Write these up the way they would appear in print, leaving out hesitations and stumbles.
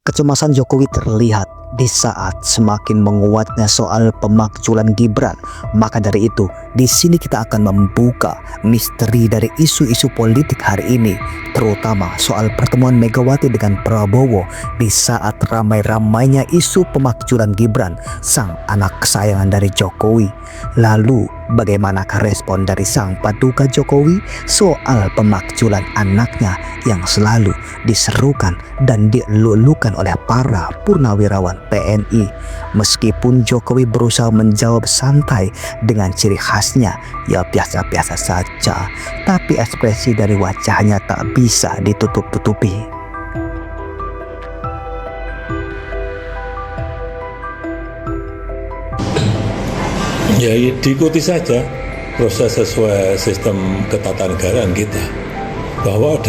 Kecemasan Jokowi terlihat di saat semakin menguatnya soal pemakzulan Gibran. Maka dari itu, di sini kita akan membuka misteri dari isu-isu politik hari ini, terutama soal pertemuan Megawati dengan Prabowo di saat ramai-ramainya isu pemakzulan Gibran, sang anak kesayangan dari Jokowi. Lalu, bagaimanakah respon dari sang paduka Jokowi soal pemakzulan anaknya yang selalu diserukan dan dilulukan oleh para purnawirawan TNI? Meskipun Jokowi berusaha menjawab santai dengan ciri khasnya, ya biasa-biasa saja, tapi ekspresi dari wajahnya tak bisa ditutup-tutupi. Ya, diikuti saja proses sesuai sistem ketatanegaraan kita. Bahwa ada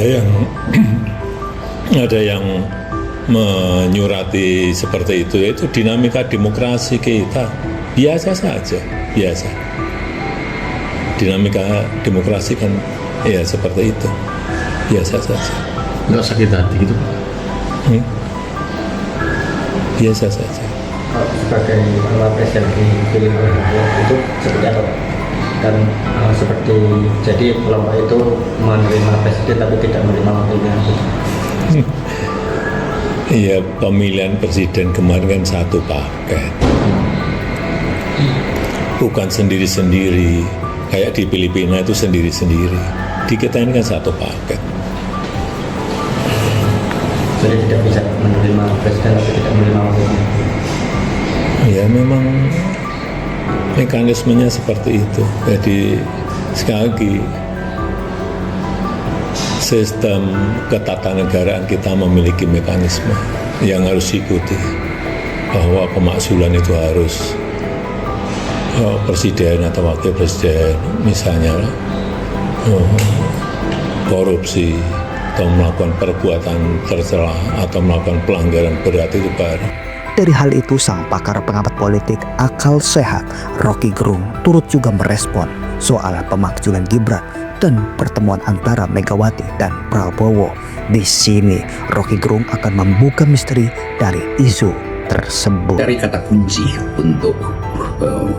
yang menyurati seperti itu, yaitu dinamika demokrasi kita. Biasa saja, biasa. Dinamika demokrasi kan ya seperti itu, biasa saja. Nggak sakit hati gitu? Biasa saja. Sebagai wapres yang dipilih oleh rakyat itu seperti apa, Pak? Dan seperti jadi kelompok itu menerima presiden tapi tidak menerima wakilnya. Iya, pemilihan presiden kemarin kan satu paket, bukan sendiri-sendiri kayak di Filipina itu sendiri-sendiri. Di kita ini kan satu paket. Jadi tidak bisa menerima presiden tapi tidak menerima wakilnya. Ya memang mekanismenya seperti itu. Jadi sekali lagi, sistem ketatanegaraan kita memiliki mekanisme yang harus diikuti, bahwa pemakzulan itu harus presiden atau wakil presiden misalnya korupsi atau melakukan perbuatan tercela atau melakukan pelanggaran berat itu baru. Dari hal itu, sang pakar pengamat politik akal sehat Rocky Gerung turut juga merespon soal pemakzulan Gibran dan pertemuan antara Megawati dan Prabowo. Di sini, Rocky Gerung akan membuka misteri dari isu tersebut. Dari kata kunci untuk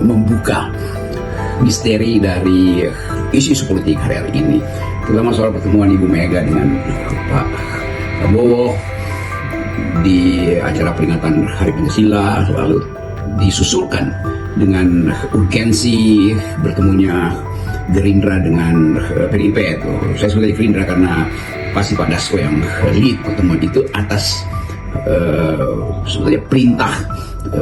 membuka misteri dari isu-isu politik hari ini, terutama soal pertemuan Ibu Mega dengan Pak Prabowo di acara peringatan Hari Pancasila, lalu disusulkan dengan urgensi bertemunya Gerindra dengan PDIP. Itu saya sebagai Gerindra karena pasti Pak Dasko yang lead pertemuan itu atas sebetulnya perintah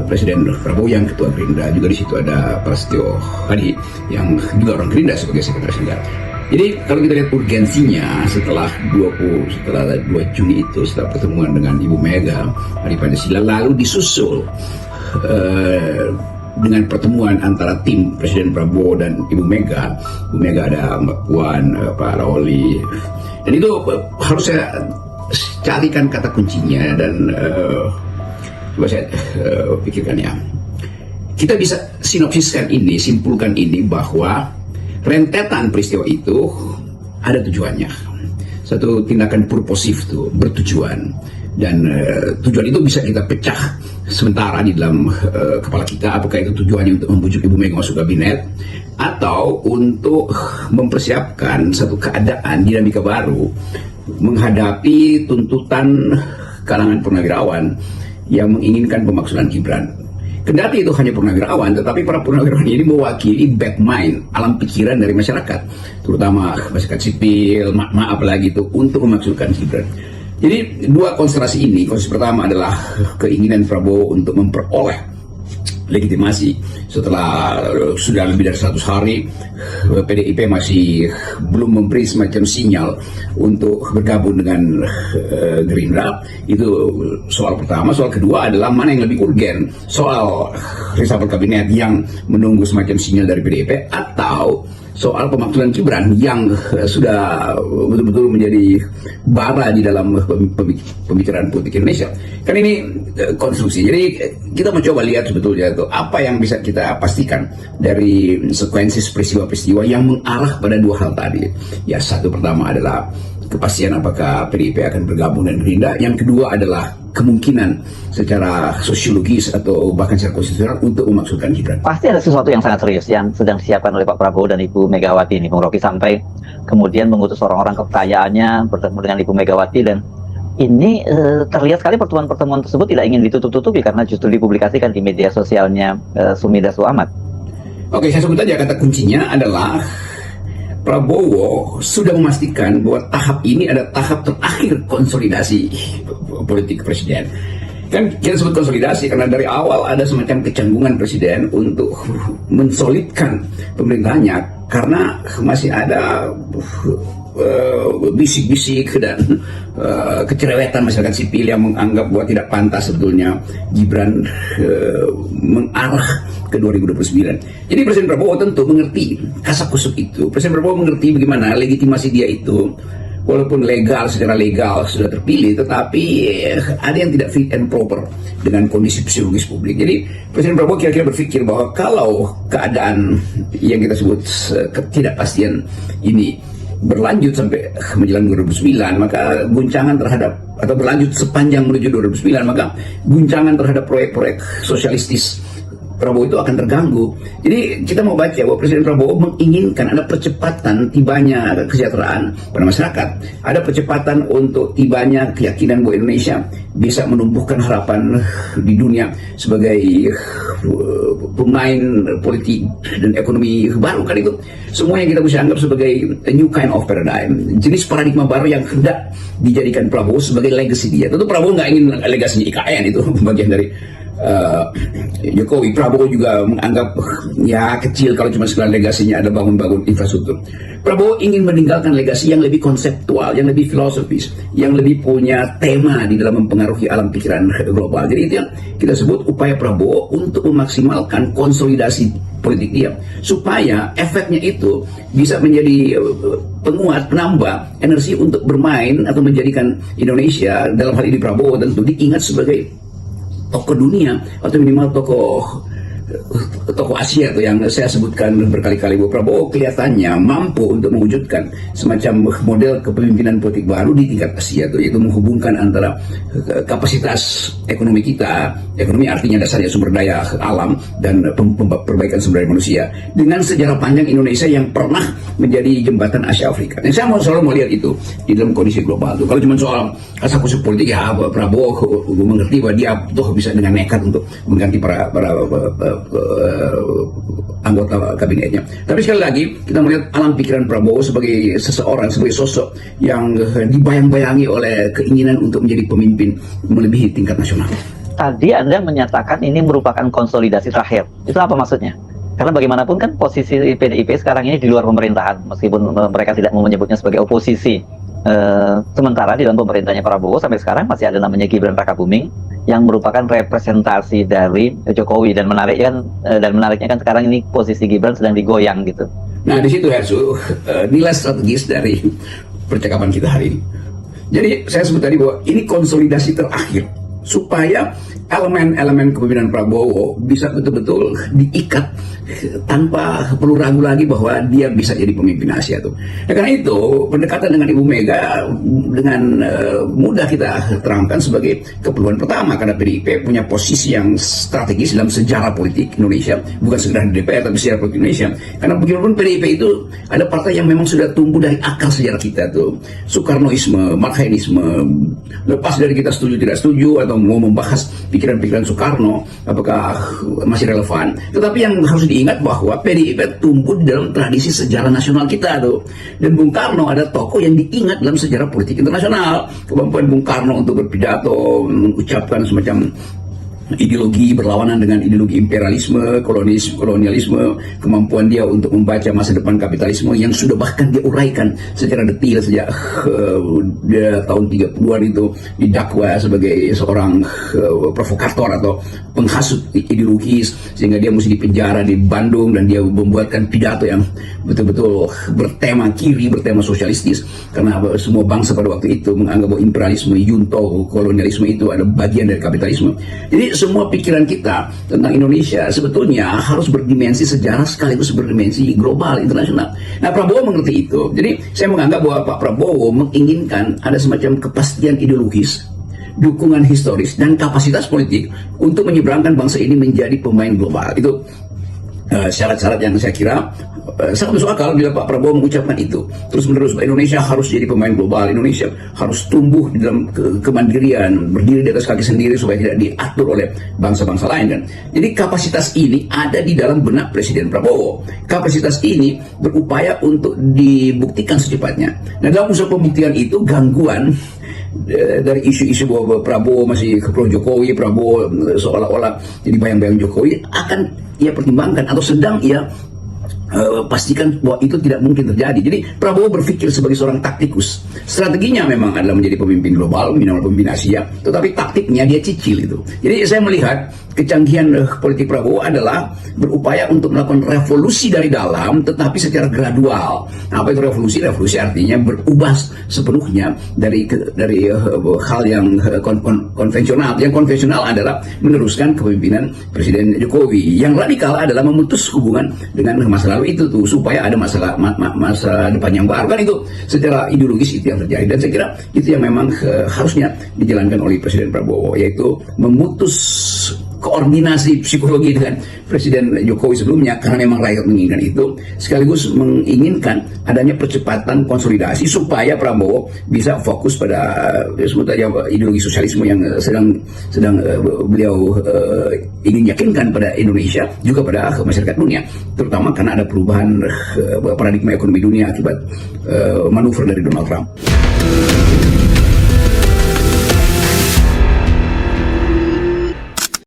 Presiden Prabowo yang ketua Gerindra. Juga di situ ada Prasetyo Hadi yang juga orang Gerindra sebagai sekretaris negara. Jadi kalau kita lihat urgensinya setelah 2 Juni itu, setelah pertemuan dengan Ibu Mega Hari Pancasila, lalu disusul dengan pertemuan antara tim Presiden Prabowo dan Ibu Mega. Ibu Mega ada Mbak Puan, Pak Lawli, dan itu harus saya carikan kata kuncinya dan coba saya pikirkan ya. Kita bisa sinopsiskan ini, simpulkan ini bahwa rentetan peristiwa itu ada tujuannya. Satu tindakan purposif tuh, bertujuan. Dan tujuan itu bisa kita pecah sementara di dalam kepala kita. Apakah itu tujuannya untuk membujuk Ibu Mega masuk kabinet, atau untuk mempersiapkan satu keadaan dinamika baru menghadapi tuntutan kalangan purnawirawan yang menginginkan pemakzulan Gibran. Kendati itu hanya purnawirawan, tetapi para purnawirawan ini mewakili back mind, alam pikiran dari masyarakat, terutama masyarakat sipil, apalagi itu untuk memakzulkan Gibran. Jadi dua konstelasi ini, konstelasi pertama adalah keinginan Prabowo untuk memperoleh legitimasi setelah sudah lebih dari 100 hari PDIP masih belum memberi semacam sinyal untuk bergabung dengan Gerindra. Itu soal pertama. Soal kedua adalah mana yang lebih urgen, soal reshuffle kabinet yang menunggu semacam sinyal dari PDIP, atau soal pemakzulan Gibran yang sudah betul-betul menjadi bara di dalam pembicaraan politik Indonesia. Kan ini konstruksi. Jadi kita mencoba lihat sebetulnya itu apa yang bisa kita pastikan dari sekuensi peristiwa-peristiwa yang mengarah pada dua hal tadi. Ya, satu pertama adalah kepastian apakah PDIP akan bergabung dengan Gerindra. Yang kedua adalah kemungkinan secara sosiologis atau bahkan secara konstitusional untuk memasukkan Gibran. Pasti ada sesuatu yang sangat serius yang sedang disiapkan oleh Pak Prabowo dan Ibu Megawati ini, Bung Rocky, sampai kemudian mengutus orang-orang kepercayaannya bertemu dengan Ibu Megawati, dan ini terlihat sekali pertemuan-pertemuan tersebut tidak ingin ditutup-tutupi karena justru dipublikasikan di media sosialnya Sumi Dasko Ahmad. Oke, saya sebut aja kata kuncinya adalah Prabowo sudah memastikan bahwa tahap ini ada tahap terakhir konsolidasi politik presiden. Kan kita sebut konsolidasi karena dari awal ada semacam kecanggungan presiden untuk mensolidkan pemerintahnya karena masih ada bisik-bisik dan kecerewetan masyarakat sipil yang menganggap bahwa tidak pantas sebetulnya Gibran mengarah ke 2029. Jadi Presiden Prabowo tentu mengerti kasakusuk itu. Presiden Prabowo mengerti bagaimana legitimasi dia itu, walaupun secara legal sudah terpilih, tetapi ada yang tidak fit and proper dengan kondisi psikologis publik. Jadi Presiden Prabowo kira-kira berpikir bahwa kalau keadaan yang kita sebut ketidakpastian ini berlanjut sampai menjelang 2009, maka guncangan terhadap, atau berlanjut sepanjang menuju 2009, maka guncangan terhadap proyek-proyek sosialistis Prabowo itu akan terganggu. Jadi kita mau baca bahwa Presiden Prabowo menginginkan ada percepatan tibanya kesejahteraan pada masyarakat, ada percepatan untuk tibanya keyakinan bahwa Indonesia bisa menumbuhkan harapan di dunia sebagai pemain politik dan ekonomi baru. Kan itu semua yang kita bisa anggap sebagai a new kind of paradigm, jenis paradigma baru yang hendak dijadikan Prabowo sebagai legacy dia. Tentu Prabowo nggak ingin legasinya IKN, itu bagian dari Jokowi. Prabowo juga menganggap ya kecil kalau cuma sekedar legasinya ada bangun-bangun infrastruktur. Prabowo ingin meninggalkan legasi yang lebih konseptual, yang lebih filosofis, yang lebih punya tema di dalam mempengaruhi alam pikiran global. Jadi itu yang kita sebut upaya Prabowo untuk memaksimalkan konsolidasi politik dia, supaya efeknya itu bisa menjadi penguat, penambah energi untuk bermain atau menjadikan Indonesia, dalam hal ini Prabowo tentu diingat sebagai tokoh dunia atau minimal tokoh Asia tuh yang saya sebutkan berkali-kali bahwa Prabowo kelihatannya mampu untuk mewujudkan semacam model kepemimpinan politik baru di tingkat Asia tuh, yaitu menghubungkan antara kapasitas ekonomi kita, ekonomi artinya dasarnya sumber daya alam dan perbaikan sumber daya manusia, dengan sejarah panjang Indonesia yang pernah menjadi jembatan Asia Afrika. Dan saya selalu mau lihat itu di dalam kondisi global tuh. Kalau cuma soal kasakusuk politik ya Prabowo mengerti bahwa dia tuh bisa dengan nekat untuk mengganti para anggota kabinetnya. Tapi sekali lagi kita melihat alam pikiran Prabowo sebagai seseorang, sebagai sosok yang dibayang-bayangi oleh keinginan untuk menjadi pemimpin melebihi tingkat nasional. Tadi Anda menyatakan ini merupakan konsolidasi terakhir. Itu apa maksudnya? Karena bagaimanapun kan posisi PDIP sekarang ini di luar pemerintahan, meskipun mereka tidak mau menyebutnya sebagai oposisi. Sementara di dalam pemerintahnya Prabowo sampai sekarang masih ada namanya Gibran Rakabuming yang merupakan representasi dari Jokowi, dan menariknya kan sekarang ini posisi Gibran sedang digoyang gitu. Nah di situ Hersu nilai strategis dari percakapan kita hari ini. Jadi saya sebut tadi bahwa ini konsolidasi terakhir supaya elemen-elemen kepemimpinan Prabowo bisa betul-betul diikat tanpa perlu ragu lagi bahwa dia bisa jadi pemimpin Asia tuh. Nah, karena itu pendekatan dengan Ibu Mega dengan mudah kita terangkan sebagai keperluan pertama, karena PDIP punya posisi yang strategis dalam sejarah politik Indonesia, bukan sekedar di DPR tapi sejarah politik Indonesia. Karena bagaimanapun PDIP itu ada partai yang memang sudah tumbuh dari akal sejarah kita tuh, Soekarnoisme, Marxisme. Lepas dari kita setuju tidak setuju atau mau membahas pikiran-pikiran Soekarno apakah masih relevan, tetapi yang harus diingat bahwa PDIP tumbuh di dalam tradisi sejarah nasional kita tuh, dan Bung Karno ada tokoh yang diingat dalam sejarah politik internasional. Kemampuan Bung Karno untuk berpidato, mengucapkan semacam ideologi berlawanan dengan ideologi imperialisme, kolonialisme, kemampuan dia untuk membaca masa depan kapitalisme yang sudah bahkan dia uraikan secara detail sejak dia tahun 30-an itu didakwa sebagai seorang provokator atau penghasut ideologis, sehingga dia mesti dipenjara di Bandung, dan dia membuatkan pidato yang betul-betul bertema kiri, bertema sosialistis, karena semua bangsa pada waktu itu menganggap bahwa imperialisme, junto, kolonialisme itu ada bagian dari kapitalisme. Jadi semua pikiran kita tentang Indonesia sebetulnya harus berdimensi sejarah sekaligus berdimensi global, internasional. Nah, Prabowo mengerti itu. Jadi saya menganggap bahwa Pak Prabowo menginginkan ada semacam kepastian ideologis, dukungan historis, dan kapasitas politik untuk menyeberangkan bangsa ini menjadi pemain global. Itu syarat-syarat yang saya kira sangat masuk akal bila Pak Prabowo mengucapkan itu. Terus menerus Indonesia harus jadi pemain global, Indonesia harus tumbuh di dalam kemandirian, berdiri di atas kaki sendiri supaya tidak diatur oleh bangsa-bangsa lain kan. Jadi kapasitas ini ada di dalam benak Presiden Prabowo. Kapasitas ini berupaya untuk dibuktikan secepatnya. Nah, dalam usaha pembuktian itu gangguan dari isu-isu bahwa Prabowo masih pro Jokowi, Prabowo seolah-olah jadi bayang-bayang Jokowi akan ia pertimbangkan atau sedang ia pastikan bahwa itu tidak mungkin terjadi. Jadi Prabowo berpikir sebagai seorang taktikus. Strateginya memang adalah menjadi pemimpin global, minimal pemimpin Asia, tetapi taktiknya dia cicil itu. Jadi saya melihat kecanggihan politik Prabowo adalah berupaya untuk melakukan revolusi dari dalam, tetapi secara gradual. Apa itu revolusi? Revolusi artinya berubah sepenuhnya dari hal yang konvensional. Yang konvensional adalah meneruskan kepemimpinan Presiden Jokowi. Yang radikal adalah memutus hubungan dengan masa lalu itu tuh supaya ada masa depan yang baru kan. Itu secara ideologis itu yang terjadi, dan saya kira itu yang memang harusnya dijalankan oleh Presiden Prabowo, yaitu memutus koordinasi psikologi dengan Presiden Jokowi sebelumnya karena memang rakyat menginginkan itu, sekaligus menginginkan adanya percepatan konsolidasi supaya Prabowo bisa fokus pada sebut aja ideologi sosialisme yang sedang beliau ingin yakinkan pada Indonesia, juga pada masyarakat dunia, terutama karena ada perubahan paradigma ekonomi dunia akibat manuver dari Donald Trump.